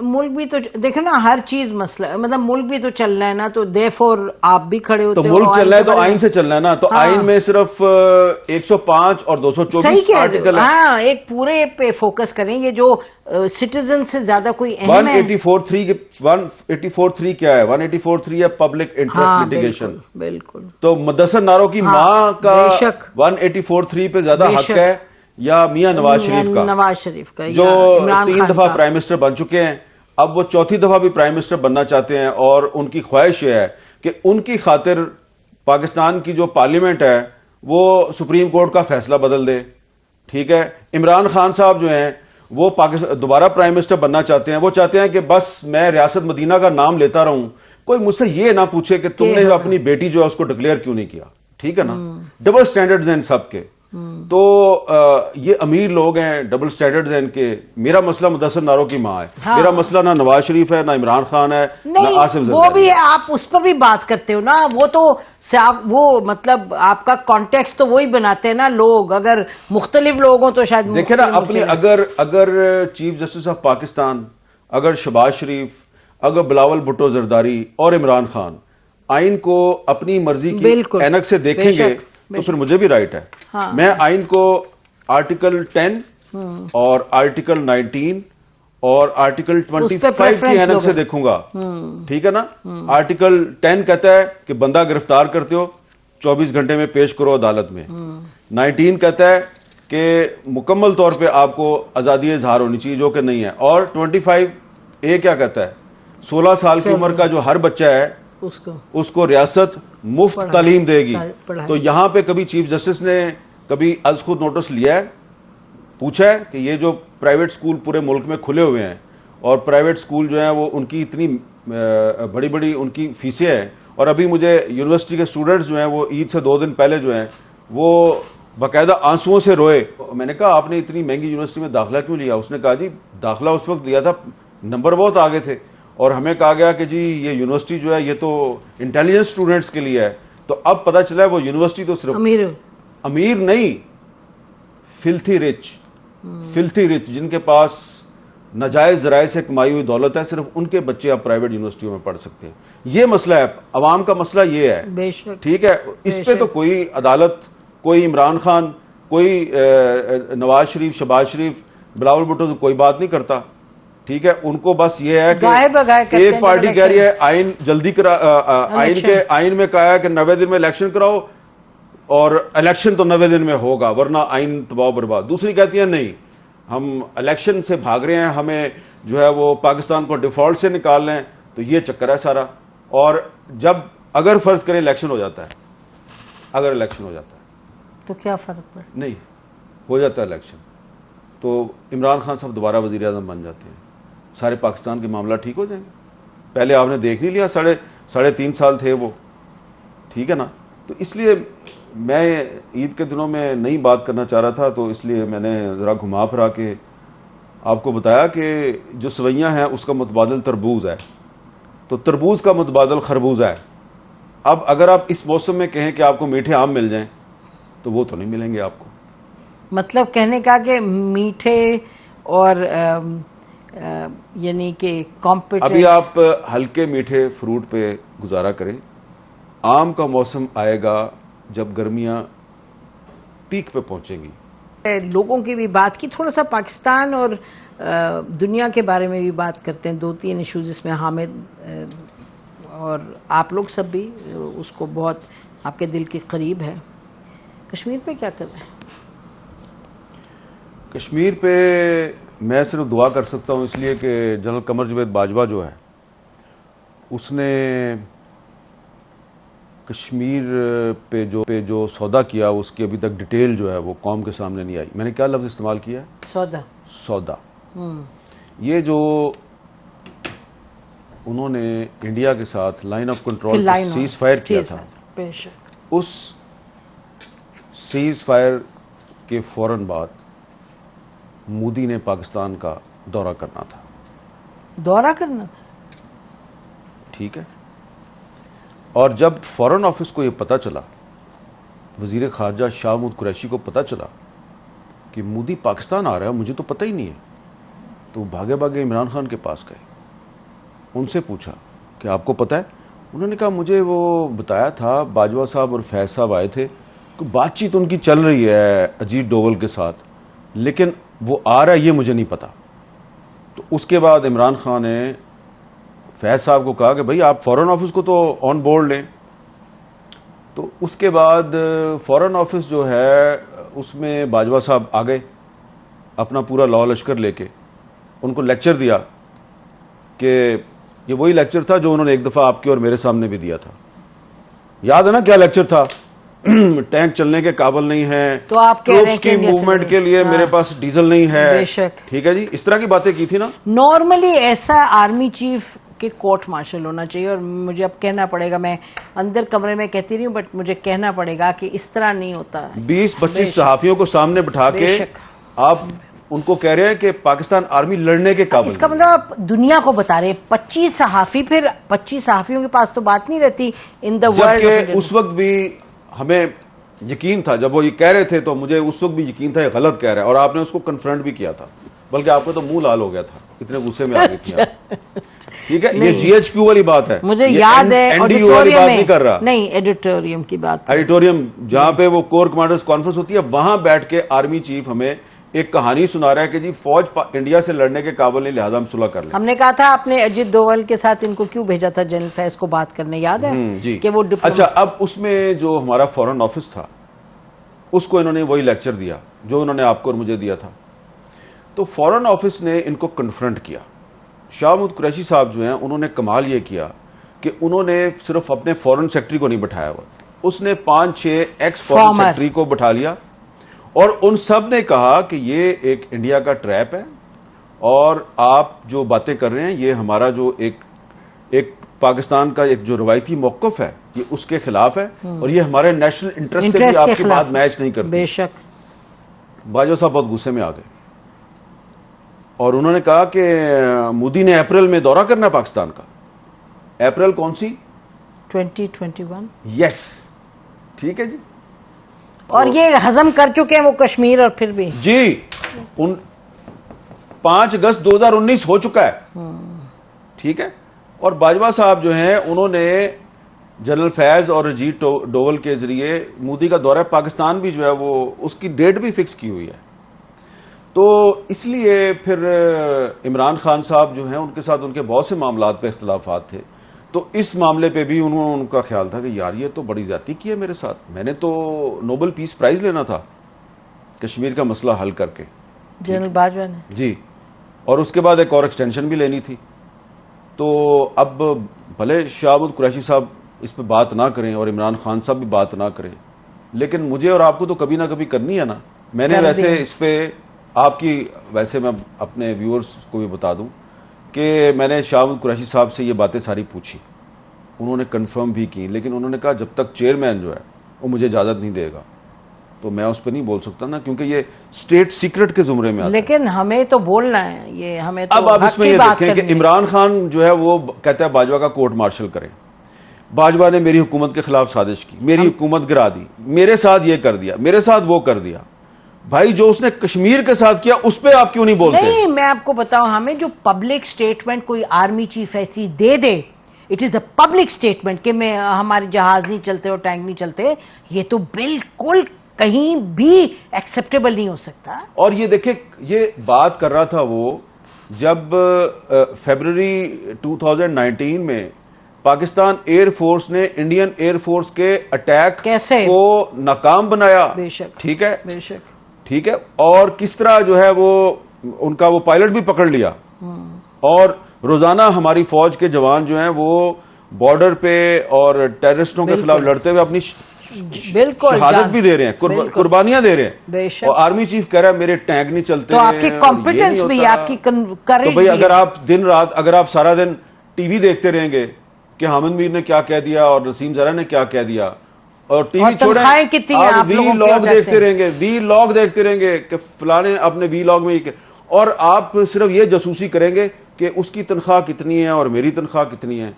मुल्क भी तो देखो ना, हर चीज मसला, मतलब मुल्क भी तो चलना है ना, तो देयरफॉर आप भी खड़े होते तो हो। मुल्क चलना है तो आइन से चलना है ना, तो आइन में सिर्फ 105 और 224 आर्टिकल है। हाँ, एक पूरे पे फोकस करें, ये जो सिटीजन से ज्यादा कोई अहम है। 184(3) क्या है? 184(3) है पब्लिक इंटरेस्ट लिटिगेशन। बिल्कुल। तो मुदस्सर नारो की माँ का 184(3) पे ज्यादा हक है या मियां नवाज शरीफ का, जो 3 दफा प्राइम मिनिस्टर बन चुके हैं, अब वो 4थी दफा भी प्राइम मिनिस्टर बनना चाहते हैं, और उनकी ख्वाहिश ये है कि उनकी खातिर पाकिस्तान की जो पार्लियामेंट है वो सुप्रीम कोर्ट का फैसला बदल दे। ठीक है, इमरान खान साहब जो हैं वो पाकिस्तान दोबारा प्राइम मिनिस्टर बनना चाहते हैं। वो चाहते हैं कि बस मैं रियासत मदीना का नाम लेता रहूं, कोई मुझसे ये ना पूछे कि तुमने जो अपनी बेटी जो है उसको डिक्लेयर क्यों नहीं किया। ठीक है ना, डबल स्टैंडर्ड्स हैं इन सब के। तो ये अमीर लोग हैं, डबल स्टैंडर्ड्स हैं इनके। मेरा मसला मुदस्सर नारो की माँ है। हाँ। मेरा मसला ना नवाज शरीफ है, ना इमरान खान है, ना आसिफ ज़रदारी। वो भी है, आप उस पर भी बात करते हो ना, वो तो वो मतलब आपका कॉन्टेक्स्ट तो वही बनाते हैं ना लोग। अगर मुख्तलिफ लोग हो तो शायद देखिए ना, अपनी अगर चीफ जस्टिस ऑफ पाकिस्तान, अगर शहबाज शरीफ, अगर बिलावल भुट्टो जरदारी और इमरान खान आइन को अपनी मर्जी की ऐनक से देखेंगे तो फिर मुझे भी राइट है। हाँ। मैं आइन को आर्टिकल 10 और आर्टिकल 19 और आर्टिकल 25 की ऐनक से देखूंगा। ठीक है ना। आर्टिकल 10 कहता है कि बंदा गिरफ्तार करते हो 24 घंटे में पेश करो अदालत में। 19 कहता है कि मुकम्मल तौर पे आपको आजादी इजहार होनी चाहिए, जो कि नहीं है। और 25A क्या कहता है? 16 साल की उम्र का जो हर बच्चा है उसको रियासत मुफ्त तालीम देगी। तो यहां पे कभी चीफ जस्टिस ने कभी अज खुद नोटिस लिया है, पूछा है कि ये जो प्राइवेट स्कूल पूरे मुल्क में खुले हुए हैं और प्राइवेट स्कूल जो है वो उनकी इतनी बड़ी बड़ी उनकी फीसें हैं, और अभी मुझे यूनिवर्सिटी के स्टूडेंट्स जो हैं वो ईद से 2 दिन पहले जो हैं वो बाकायदा आंसुओं से रोए। मैंने कहा आपने इतनी महंगी यूनिवर्सिटी में दाखिला क्यों लिया? उसने कहा जी दाखिला उस वक्त लिया था, नंबर बहुत आगे थे, और हमें कहा गया कि जी ये यूनिवर्सिटी जो है ये तो इंटेलिजेंट स्टूडेंट्स के लिए है। तो अब पता चला है वो यूनिवर्सिटी तो सिर्फ अमीर नहीं, फिल्थी रिच जिनके पास नाजायज जराए से कमाई हुई दौलत है, सिर्फ उनके बच्चे अब प्राइवेट यूनिवर्सिटियों में पढ़ सकते हैं। ये मसला है, अवाम का मसला ये है। ठीक है, इस पे तो कोई अदालत, कोई इमरान खान, कोई नवाज शरीफ, शहबाज शरीफ, बिलावल भुट्टो कोई बात नहीं करता। ठीक है, उनको बस ये है कि एक पार्टी कह रही है आइन जल्दी करा, आइन में कहा है कि 90 दिन में इलेक्शन कराओ, और इलेक्शन तो 90 दिन में होगा वरना आइन तबाह बर्बाद। दूसरी कहती है नहीं, हम इलेक्शन से भाग रहे हैं, हमें जो है वो पाकिस्तान को डिफॉल्ट से निकाल लें। तो ये चक्कर है सारा। और जब अगर फर्ज करें इलेक्शन हो जाता है, अगर इलेक्शन हो जाता है तो क्या फर्क पड़े? नहीं हो जाता है इलेक्शन, तो इमरान खान साहब दोबारा वजीर आजम बन जाते हैं, सारे पाकिस्तान के मामला ठीक हो जाएंगे। पहले आपने देख नहीं लिया, साढ़े 3 साल थे वो। ठीक है ना। तो इसलिए मैं ईद के दिनों में नई बात करना चाह रहा था, तो इसलिए मैंने ज़रा घुमा फिरा के आपको बताया कि जो सवैयाँ हैं उसका मुतबादल तरबूज है, तो तरबूज का मुतबादल खरबूजा है। अब अगर आप इस मौसम में कहें कि आपको मीठे आम मिल जाएं तो वो तो नहीं मिलेंगे आपको। मतलब कहने का कि मीठे और यानी कि कॉम्पिटेंट। अभी आप हल्के मीठे फ्रूट पे गुजारा करें, आम का मौसम आएगा जब गर्मियां पीक पे पहुंचेंगी। लोगों की भी बात की, थोड़ा सा पाकिस्तान और दुनिया के बारे में भी बात करते हैं। 2-3 इशूज जिसमें हामिद और आप लोग सब भी उसको बहुत आपके दिल के करीब है। कश्मीर पे क्या कर रहे हैं? कश्मीर पे मैं सिर्फ दुआ कर सकता हूं, इसलिए कि जनरल कमर जावेद बाजवा जो है उसने कश्मीर पे जो सौदा किया उसकी अभी तक डिटेल जो है वो कौम के सामने नहीं आई। मैंने क्या लफ्ज़ इस्तेमाल किया है? सौदा। ये जो उन्होंने इंडिया के साथ line of control cease fire किया था, उस सीज फायर के फौरन बाद मोदी ने पाकिस्तान का दौरा करना था। ठीक है। और जब फॉरेन ऑफिस को यह पता चला, वजीर खारजा शाह महमूद कुरैशी को पता चला कि मोदी पाकिस्तान आ रहा है, मुझे तो पता ही नहीं है, तो भागे भागे इमरान खान के पास गए, उनसे पूछा कि आपको पता है? उन्होंने कहा मुझे वो बताया था, बाजवा साहब और फैज साहब आए थे, कि बातचीत उनकी चल रही है अजीत डोवल के साथ, लेकिन वो आ रहा है ये मुझे नहीं पता। तो उसके बाद इमरान खान ने फैज साहब को कहा कि भाई आप फॉरेन ऑफिस को तो ऑन बोर्ड लें। तो उसके बाद फॉरेन ऑफिस जो है उसमें बाजवा साहब आ गए अपना पूरा लॉ लश्कर लेके, उनको लेक्चर दिया कि ये वही लेक्चर था जो उन्होंने एक दफ़ा आपके और मेरे सामने भी दिया था। याद है ना क्या लेक्चर था? टैंक चलने के काबिल नहीं है, तो आप कह रहे हैं की मूवमेंट के लिए मेरे पास डीजल नहीं है, ठीक है जी, इस तरह की बातें की थी ना। नॉर्मली ऐसा आर्मी चीफ के कोर्ट मार्शल होना चाहिए, और मुझे अब कहना पड़ेगा, मैं अंदर कमरे में कहती रही हूँ बट मुझे कहना पड़ेगा कि इस तरह नहीं होता। 20-25 सहाफियों को सामने बिठा के आप उनको कह रहे हैं कि पाकिस्तान आर्मी लड़ने के काबिल। इसका मतलब आप दुनिया को बता रहे हैं 25 सहाफी, फिर 25 सहाफियों के पास तो बात नहीं रहती इन द वर्ल्ड। जबकि उस वक्त भी हमें यकीन था, जब वो ये कह रहे थे तो मुझे उस वक्त भी यकीन था ये गलत कह रहा है, और आपने उसको कन्फ्रंट भी किया था, बल्कि आपको तो मुंह लाल हो गया था, इतने गुस्से में आ गई थी आप। ठीक है, ये जीएचक्यू वाली बात है, मुझे याद है एनडीयू वाली बात नहीं कर रहा, नहीं एडिटोरियम की बात, एडिटोरियम जहां पे वो कोर कमांडर्स कॉन्फ्रेंस होती है, वहां बैठ के आर्मी चीफ हमें एक कहानी सुना रहा है कि जी फौज इंडिया से लड़ने के काबिल नहीं, लिहाजा हम सुलह कर लें। हमने कहा था आपने अजीत डोवल के साथ इनको क्यों भेजा था जनरल फैज को बात करने, याद है जी कि वो अच्छा, अब उसमें जो हमारा फॉरेन ऑफिस था उसको इन्होंने वही लेक्चर दिया जो उन्होंने आपको और मुझे दिया था। तो फॉरेन ऑफिस ने इनको कन्फ्रंट किया। शाह महमूद कुरैशी साहब जो हैं उन्होंने कमाल ये किया कि उन्होंने सिर्फ अपने फॉरेन सेक्रेटरी को नहीं बैठाया हुआ, उसने 5-6 एक्स फॉरेन सेक्रेटरी को बैठा लिया, और उन सब ने कहा कि ये एक इंडिया का ट्रैप है, और आप जो बातें कर रहे हैं ये हमारा जो एक पाकिस्तान का एक जो रवायती मौक़िफ़ है ये उसके खिलाफ है, और ये हमारे नेशनल इंटरेस्ट से भी आपकी बात मैच नहीं करती। बेशक बाजवा साहब बहुत गुस्से में आ गए, और उन्होंने कहा कि मोदी ने अप्रैल में दौरा करना है पाकिस्तान का। अप्रैल कौन सी? 2021। यस, ठीक है जी, और ये हजम कर चुके हैं वो कश्मीर, और फिर भी जी 5 अगस्त 2019 हो चुका है, ठीक है। और बाजवा साहब जो हैं उन्होंने जनरल फैज और अजीत डोवल के जरिए मोदी का दौरा पाकिस्तान भी जो है वो उसकी डेट भी फिक्स की हुई है। तो इसलिए फिर इमरान खान साहब जो हैं उनके साथ उनके बहुत से मामलात पे इख्तिलाफात थे, तो इस मामले पे भी उनका ख्याल था कि यार ये तो बड़ी ज्यादती की है मेरे साथ, मैंने तो नोबेल पीस प्राइज लेना था कश्मीर का मसला हल करके, जनरल बाजवा ने जी, और उसके बाद एक और एक्सटेंशन भी लेनी थी। तो अब भले शाह महमूद कुरैशी साहब इस पे बात ना करें और इमरान खान साहब भी बात ना करें, लेकिन मुझे और आपको तो कभी ना कभी करनी है ना। मैंने वैसे इस पे आपकी, वैसे मैं अपने व्यूअर्स को भी बता दूं कि मैंने शाह महमूद कुरैशी साहब से ये बातें सारी पूछी, उन्होंने कंफर्म भी की, लेकिन उन्होंने कहा जब तक चेयरमैन जो है वो मुझे इजाज़त नहीं देगा तो मैं उस पर नहीं बोल सकता ना, क्योंकि ये स्टेट सीक्रेट के जुमरे में आता है। लेकिन हमें तो बोलना है, ये हमें तो अब आप इसमें ये देखें कि इमरान खान जो है वो कहता है बाजवा का कोर्ट मार्शल करें, बाजवा ने मेरी हुकूमत के खिलाफ साजिश की, मेरी हुकूमत गिरा दी, मेरे साथ ये कर दिया, मेरे साथ वो कर दिया। भाई जो उसने कश्मीर के साथ किया उस पर आप क्यों नहीं बोलते? नहीं, मैं आपको बताऊं, हमें जो पब्लिक स्टेटमेंट कोई आर्मी चीफ ऐसी दे दे, it is a public statement कि मैं हमारे जहाज नहीं चलते और टैंक नहीं चलते, ये तो बिल्कुल कहीं भी एक्सेप्टेबल नहीं हो सकता। और ये देखे, ये बात कर रहा था वो जब फरवरी 2019 में पाकिस्तान एयरफोर्स ने इंडियन एयरफोर्स के अटैक को नाकाम बनाया। बेशक, ठीक है, बेशक, ठीक है, और किस तरह जो है वो उनका वो पायलट भी पकड़ लिया, और रोजाना हमारी फौज के जवान जो हैं वो बॉर्डर पे और टेररिस्टों के खिलाफ लड़ते हुए अपनी बिल्कुल शहादत भी दे रहे हैं, कुर्बानियां दे रहे हैं। और आर्मी चीफ कह रहा है मेरे टैंक नहीं चलते, तो आपकी कॉम्पिटेंस भी, आपकी करेज, तो भाई अगर आप दिन रात, अगर आप सारा दिन टीवी देखते रहेंगे कि हामिद मीर ने क्या कह दिया और नसीम जरा ने क्या कह दिया, और टीवी छोड़े आप वी लॉग देखते रहेंगे, वी लॉग देखते रहेंगे कि फलाने अपने वी लॉग में, और आप सिर्फ ये जासूसी करेंगे कि उसकी तनख्वाह कितनी है और मेरी तनख्वाह कितनी है।